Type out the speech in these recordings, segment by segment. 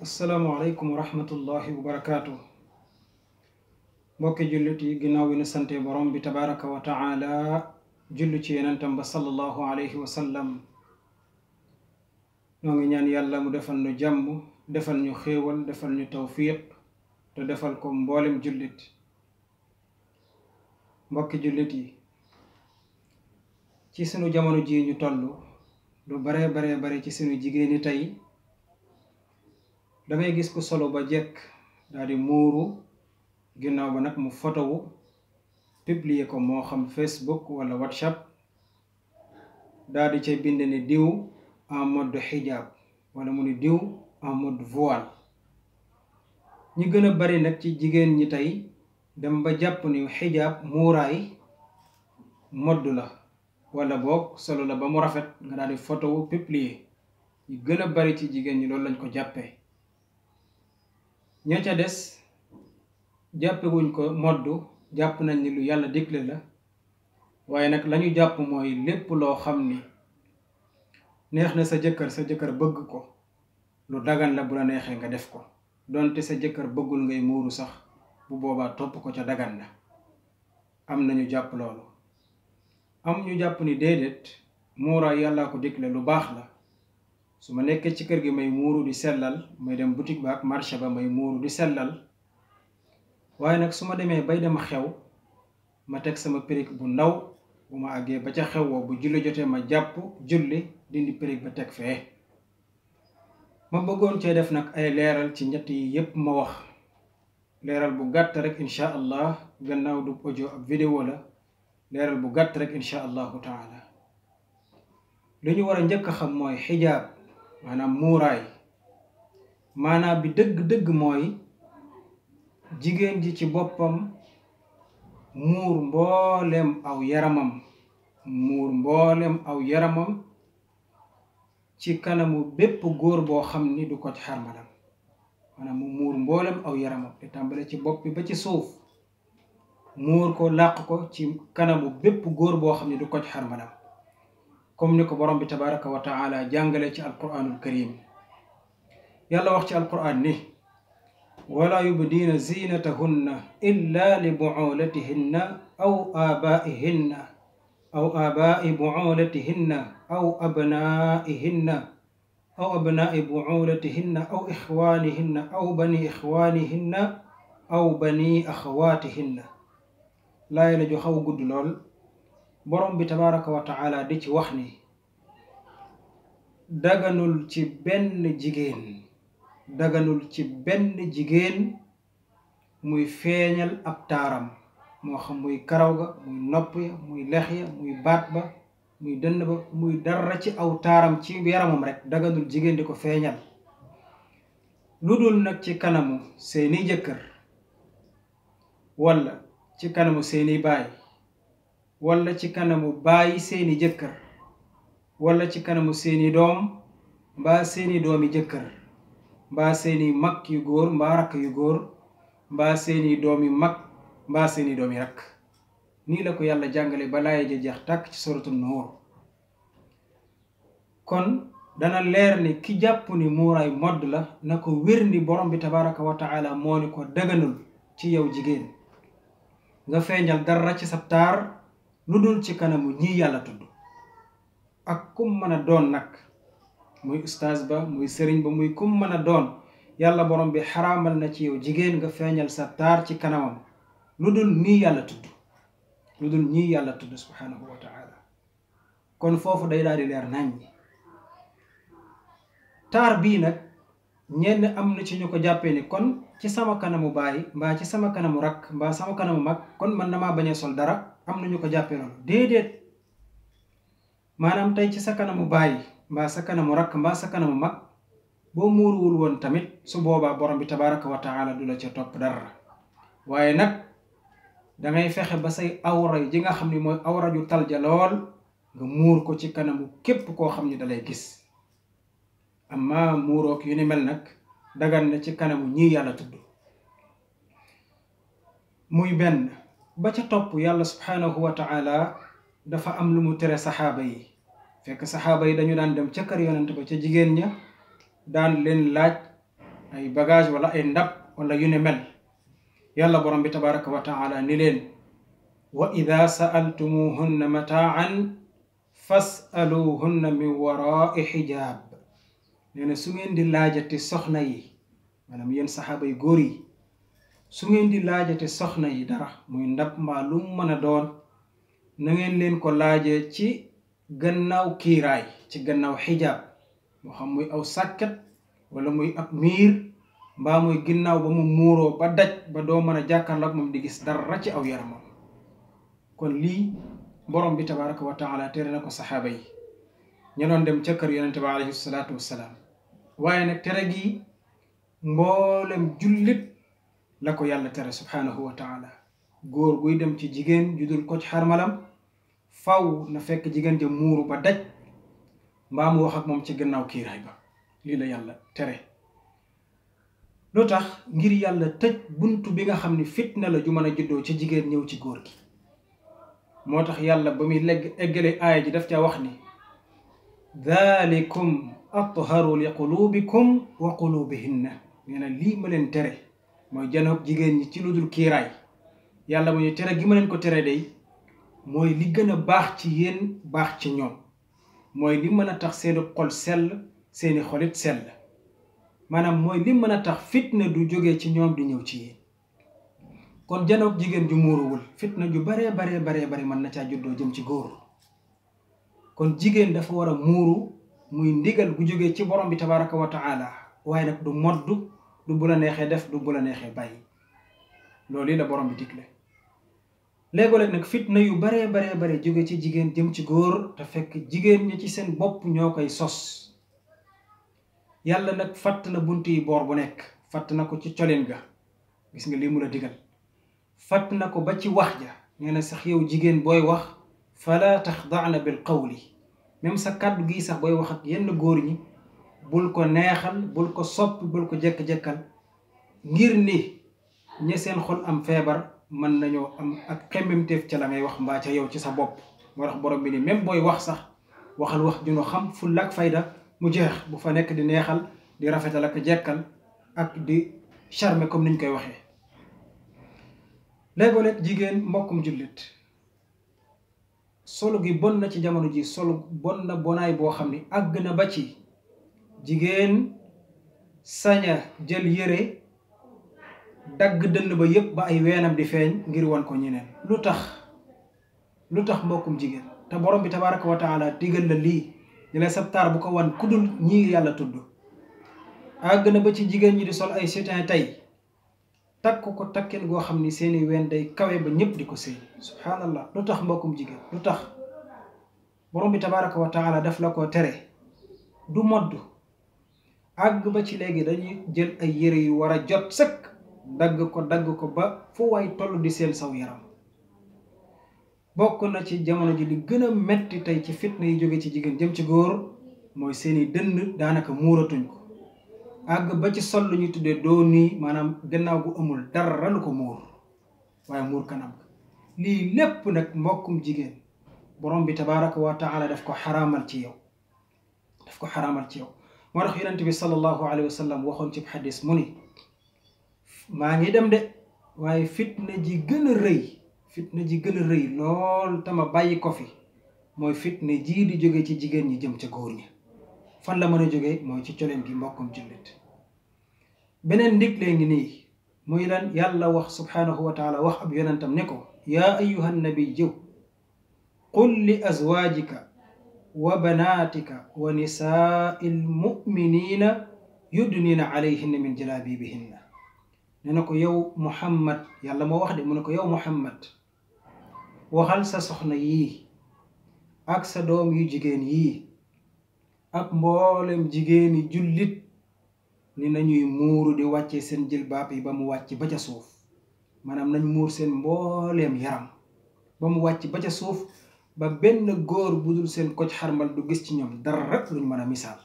asalaamaaleykum wa rahmatullahi wa barakaatu. mbokki jullit yi ginnaaw bi nu sante borom bi tabaraka wa taala julli ci yenentam ba sallallahu alayhi wa sallam ñoo ngi ñaan yàlla mu defal ñu jàmm defal ñu xéewal defal ñu tawfiq te defal ko mboolem jullit. mbokki jullit yi ci sunu jamono ji ñu toll lu bare ci sunu jigéeni tey dangay gis ku solo ba jekk daal di muuru ginnaaw ba nag mu fotowu publier ko moo xam Facebook wala WhatsApp daal di cay bind ni diw en mode hijab wala mu ni diw en mode voile. ñi gën a bari nag ci jigéen ñi tey dem ba jàpp ni hijab muuraay mode la wala boog solo la ba mu rafet nga daal di fotowu publier. ñi gën a bari ci jigéen ñi loolu lañ ko jàppee. ña ca des jàppewuñ ko moddu jàpp nañ ni lu yàlla digle la waaye nag lañu jàpp mooy lépp loo xam ni neex na sa jëkkër bëgg ko lu dagan la bu la neexee nga def ko donte sa jëkkër bëggul ngay muuru sax bu boobaa topp ko ca dagan na. am nañu jàpp loolu am ñu jàpp ni déedéet muuraay yàllaa ko digle lu baax la. su ma nekkee ci kër gi may muuru di sellal may dem boutique ba ak marché ba may muuru di sellal waaye nag su ma demee bay dem xew ma teg sama périg bu ndaw bu ma àggee ba ca xew woo bu julli jotee ma jàpp julli dindi périg ba teg fee. ma bëggoon cee def nag ay leeral ci ñett yi yépp ma wax leeral bu gàtt rek incha allah gannaaw du audio ak vidéo la leeral bu gàtt rek incha allahu taala. li ñu war a njëkk a xam mooy xijaab maanaam muuraay maanaam bi dëgg-dëgg mooy jigéen ji ci boppam muur mboolem aw yaramam ci kanamu bépp góor boo xam ni du ko ci xarmalam. maanaam mu muur mboolem aw yaramam te tàmbale ci bopp bi ba ci suuf muur ko làq ko ci kanamu bépp góor boo xam ni du ko ci xarmalam comme ni ko borom bi tabaraka wa taala jàngale ci alquranul karim. yàlla wax ci alquran ni wala yubdiina zinatahunna illa li buulatihinna aw abaihinna aw abai buulatihinna aw abnaihinna aw abnai buulatihinna aw ixwanihinna aw bani ixwanihinna aw bani axawatihinna. laay la ju xaw gudd lool borom bi tabaraka wa taala di ci wax ni daganul ci benn jigéen muy feeñal ab taaram moo xam muy karaw ga muy nopp ya muy lex ya muy baat ba muy dënn ba muy dara ci aw taaram ci yaramam rek daganul jigéen di ko feeñal lu dul nag ci kanamu seeni jëkkër walla ci kanamu seeni baay wala ci kanamu bàyyi seeni jëkkër wala ci kanamu seeni doom mbaa seeni doomi jëkkër mbaa seeni mag yu góor mbaa rakk yu góor mbaa seeni doomi mag mbaa seeni doomi rakk. nii la ko yàlla jàngale ba laaya ja jeex tàkk ci suratu nuur. kon dana leer ni ki jàpp ni muuraay modd la na ko wér ni borom bi tabaraka wa taala moo ni ko daganul ci yow jigéen nga feeñal dara ci sa taar lu dul ci kanamu ñii yàlla tudd ak kum mën a doon nag muy ustaas ba muy sëriñ ba muy kum mën a doon yàlla borom bi xaraamal na ci yow jigéen nga feeñal sa taar ci kanamam lu dul ñii yàlla tudd subhanahu wa taala. kon foofu day daal di leer nañ ñi taar bii nag ñenn am na ci ñu ko jàppee ni kon ci sama kanamu baay mbaa ci sama kanamu rakk mbaa sama kanamu mag kon man na maa bañ a sol dara. am na ñu ko jàppee loolu déedéet maanaam tey ci sa kanamu baay mbaa sa kanamu rakk mbaa sa kanamu mag boo muuruwul woon tamit su boobaa borom bi tabaraka wa taala du la ca topp dara waaye nag dangay fexe ba say awra ji nga xam ni mooy awra ju talja lool nga muur ko ci kanamu képp koo xam ni dalay gis. amma muurook yu ni mel nag dagan na ci kanamu ñii yàlla tudd. muy benn ba ca topp yàlla subhanahu wa taala dafa am lu mu tere saxaaba yi fekk saxaaba yi dañu daan dem ca kër yonent ba ca jigéen ña daan leen laaj ay bagage wala ay ndab wala yu ne mel yàlla borom bi tabaraka wa taala ni leen wa ida sa'altumuhunna mataan fas'aluhunna min wara'i xijaab nee na su ngeen di laajate soxna yi maanaam yéen saxaaba yi góor yi su ngeen di laajate soxna yi dara muy ndab mbaa lu mën a doon na ngeen leen ko laajee ci gannaaw kiiraay ci gannaaw xijaab moo xam muy aw sàkket wala muy ab miir mbaa muy ginnaaw ba mu muuroo ba daj ba doo mën a jàkkaarloo ak moom di gis dara ci aw yaramam kon lii borom bi tabaraka wa taala tere na ko saxaaba yi ña doon dem ca kër yonente ba alayhi salaatu wassalaam waaye nag tere gi mboolem jullit la ko yàlla tere subhaanahu wa taala góor guy dem ci jigéen judul ko ci xarmalam faw na fekk jigéen ja muuru ba daj mbaa mu wax ak moom ci gannaaw kiiraay ba lii la yàlla tere lu tax ngir yàlla tëj buntu bi nga xam ni fitna la ju mën a juddoo ci jigéen ñëw ci góor gi moo tax yàlla ba muy eggale aaya ji daf caa wax ni dhalikum atharu li qulubikum wa qulubihinna nee na lii ma leen tere mooy janoog jigéen ñi ci lu dul kiiraay yàlla mu ñu tere gi ma leen ko tere day mooy li gën a baax ci yéen baax ci ñoom mooy li mën a tax seeni xol sell seeni xolit sell maanaam mooy li mën a tax fitna du jógee ci ñoom di ñëw ci yéen kon janoog jigéen ju muuruwul fitna ju bare mën na caa juddoo jëm ci góor kon jigéen dafa war a muuru muy ndigal gu jógee ci borom bi tabaraka wa taala waaye nag du moddu du bu la neexee def du bu la neexee bàyyi loolu la borom bi digle léegoo-léeg nag fitna yu bare jóge ci jigéen jëm ci góor te fekk jigéen ñi ci seen bopp ñoo koy sos yàlla nag fatt na bunt yi boor bu nekk fatt na ko ci colin ga gis nga lii mu la digal fatt na ko ba ci wax ja nee na sax yow jigéen booy wax fala taxda'na bil qawli même sa kàddu gi sax booy wax ak yenn góor ñi bul ko neexal bul ko soppi bul ko jekk-jekkal ngir ni ñi seen xol am feebar mën nañoo am ak xemmemteef ca la ngay wax mbaa ca yow ci sa bopp moo tax borom bi ni même booy wax sax waxal wax ju ñu xam fulla ak fayda mu jeex bu fa nekk di neexal di rafetal ak jekkal ak di charmer comme niñ koy waxee léegoo-léeg jigéen mbokkum jullit solo gi bon na ci jamono ji solo bon na bonaay boo xam ni àgg na ba ci jigéen saña jël yére dagg dënn ba yépp ba ay weenam di feeñ ngir wan ko ñeneen lu tax mbokkum jigéen te borom bi tabaraka wa taala digal la lii ñu lay sab taar bu ko wan kudul ñii yàlla tudd àgg na ba ci jigéen ñi di sol ay soutien tey takk ko takkeen goo xam ni seeni ween day kawe ba ñëpp di ko sëy subhaanallah lu tax mbokkum jigéen lu tax borom bi tabaraka wa taala daf la ko tere du modd àgg ba ci léegi dañuy jël ay yére yu war a jot sëkk dagg ko ba fu waay toll di seen saw yaram bokk na ci jamono ji li gën a metti tey ci fitna yi jóge ci jigéen jëm ci góor mooy seeni dënn daanaka muuratuñ ko àgg ba ci sol lu ñuy tuddee doo nii maanaam gannaaw gu amul dara lu ko muur waaye muur kanam lii lépp nag mbokkum jigéen borom bi tabaraka wa taala daf ko xaraamal ci yow moo tax yonent bi sallallahu alayhi wa sallam waxoon ci xadis mu ni maa ngi dem de waaye fitna ji gën a rëy lool tama bàyyi ko fi mooy fitna jii di jóge ci jigéen ñi jëm ca góor ñi fan la mën a jógee mooy ci coleen gi mbokkum jullit beneen ndiglee ngi nii muy lan yàlla wax subhaanahu wa taala wax ab yonentam ne ko yaa ayuha nabiyyu qul li azwaajika wa banaatika wa nisaai lmuminina yudnina alayhinna min jalaabibihinna ne na ko yow muhammad yàlla moo wax de mu ne ko yow muhammad waxal sa soxna yii ak sa doom yu jigéen yii ak mboolem jigéeni jullit ni nañuy muuru di wàcce seen jilbaab yi ba mu wàcc ba ca suuf maanaam nañ muur seen mbooleem yaram ba mu wàcc ba ca suuf ba benn góor bu dul seen koc xarmal du gis ci ñoom dara luñ mën a misaal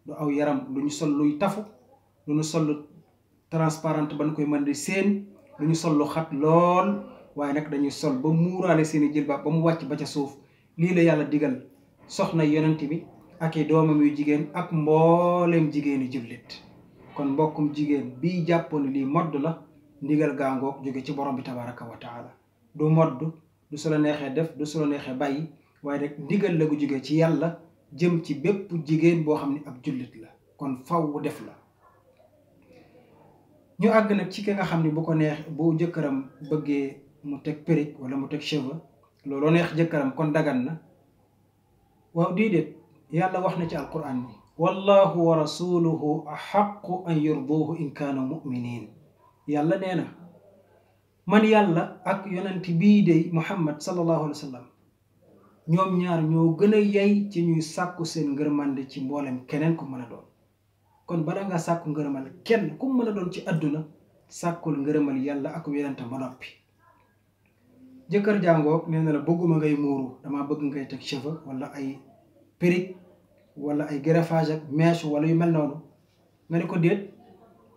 du aw yaram lu ñu sol luy tafu lu ñu sol transparente ba ñu koy mën di seen lu ñu sol lu xat lool waaye nag dañuy sol ba muuraale seeni jilbaab ba mu wàcc ba ca suuf lii la yàlla digal soxna yonent bi ak i doomam yu jigéen ak mboolem jigéeni jullit kon mbokkum jigéen bii jàppoon lii modd la ndigal gaangoog jóge ci borom bi tabaraka wa taala du modd du su la neexee def du su la neexee bàyyi waaye rek ndigal la gu jóge ci yàlla jëm ci bépp jigéen boo xam ne ab jullit la kon faw def la ñu àgg nag ci ki nga xam ne bu ko neex bu jëkkëram bëggee mu teg perruque wala mu teg cheveux looloo neex jëkkëram kon dagan na waaw déedéet yàlla wax na ci alquran ni wallahu wa rasuluhu axaqu an yurduhu in kaanu muminin yàlla nee na man yàlla ak yonent bii de muhammad sallallahu alayhi wa sallam ñoom ñaar ñoo gën a yey ci ñuy sàkku seen ngërmande ci mboolem keneen ku mën a doon kon bala nga sàkku ngërëmal kenn ku mën a doon ci àdduna sàkkul ngërëmal yàlla ak yonentam ba noppi jëkkër jàngoog nee na la bëgguma ngay muuru dama bëgg ngay teg cheveux wala ay perruque wala ay greffage ak mèche wala yu mel noonu nga ne ko déet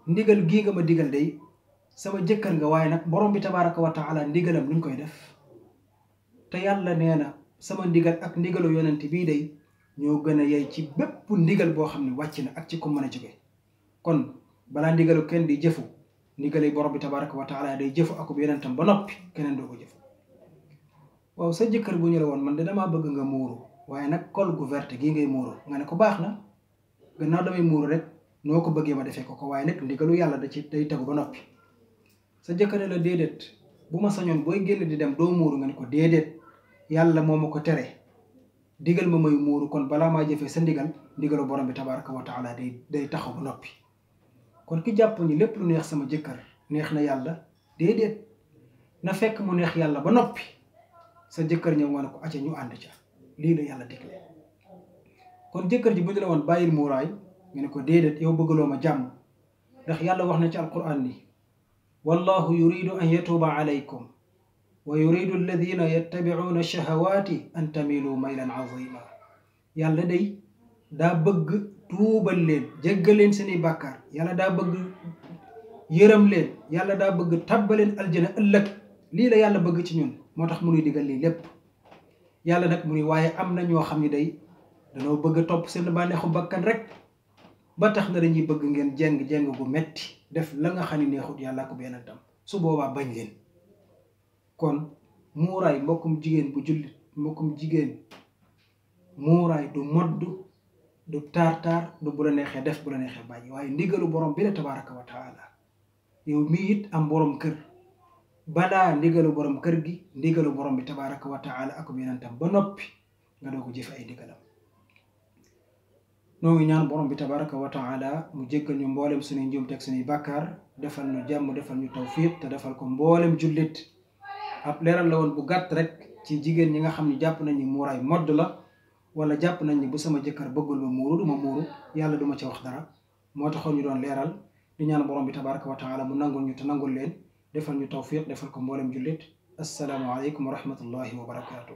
ndigal gii nga ma digal day sama jëkkër nga waaye nag borom bi tabaraka wa taala ndigalam nuñ koy def te yàlla nee na sama ndigal ak ndigalu yonent bii day ñoo gën a yey ci bépp ndigal boo xam ne wàcc na ak ci ko mën a jóge kon balaa ndigalu kenn di jëfu ndigal yi borom bi tabaraka wa taala day jëfu akub yonentam ba noppi keneen doo ko jëfu waaw sa jëkkër bu ñu la woon man de damaa bëgg nga muuru waaye nag col gu verte gii ngay muuru nga ne ko baax na gannaaw damay muuru rek noo ko bëggee ma defee ko waaye nag ndigalu yàlla da ci day tegu ba noppi sa jëkkër la déedéet bu ma sañoon booy génn di dem doo muuru nga ne ko déedéet yàlla moo ma ko tere digal ma may muuru kon balaa maa jëfee sa ndigalu borom bi tabaraka wa taala day taxaw ba noppi kon ki jàpp ni lépp lu neex sama jëkkër neex na yàlla déedéet na fekk mu neex yàlla ba noppi sa jëkkër ñëw nga ne ko acca ñu ànd ca lii la yàlla digle kon jëkkër ji bu ñu la woon bàyyil muuraay nga ne ko déedéet yow bëggaloo ma jàmm ndax yàlla wax na ci alquran ni wallahu yuridu an yatuuba alaykum wa yuridu alladina yattabicuuna shahawaati an tamilu maylan azima yàlla day daa bëgg tuubal leen jéggal leen seeni bàkkaar yàlla daa bëgg yërëm leen yàlla daa bëgg tabbaleen aljana ëllëg lii la yàlla bëgg ci ñun moo tax mu nuy digal lii lépp yàlla nag mu ni waaye am na ñoo xam ne day danoo bëgg a topp seen bànneexu bakkan rek ba tax na dañuy bëgg ngeen jeng gu metti def la nga xam ne neexut yàlla ko benn tam su boobaa bañ leen kon muuraay mbokkum jigéen bu jullit mbokkum jigéen muuraay du modd du taar du bu la neexee def bu la neexee bàyyi waaye ndigalu borom bi la tabaraka wa taala yow mii it am borom kër balaa ndigalu borom kër gi ndigalu borom bi tabaraka wa taala ak yonentam ba noppi nga doo ko jëfe ay ndigalam noo ngi ñaan borom bi tabaraka wa taala mu jéggal ñu mboolem suñuy njuumte ak suñuy bàkkaar defal ñu jàmm defal ñu tawfiq te defal ko mboolem jullit ab leeral la woon bu gàtt rek ci jigéen ñi nga xam ne jàpp nañ ni muuraay modd la wala jàpp nañ ni bu sama jëkkër bëggul ma muuru du ma muuru yàlla duma ci wax dara moo taxoon ñu doon leeral di ñaan borom bi tabaraka wa taala mu nangul ñu te nangul leen defal ñu tawfiq defal ko mboolem jullit assalaamu aleykum wa rahmatullahi wa barakaatu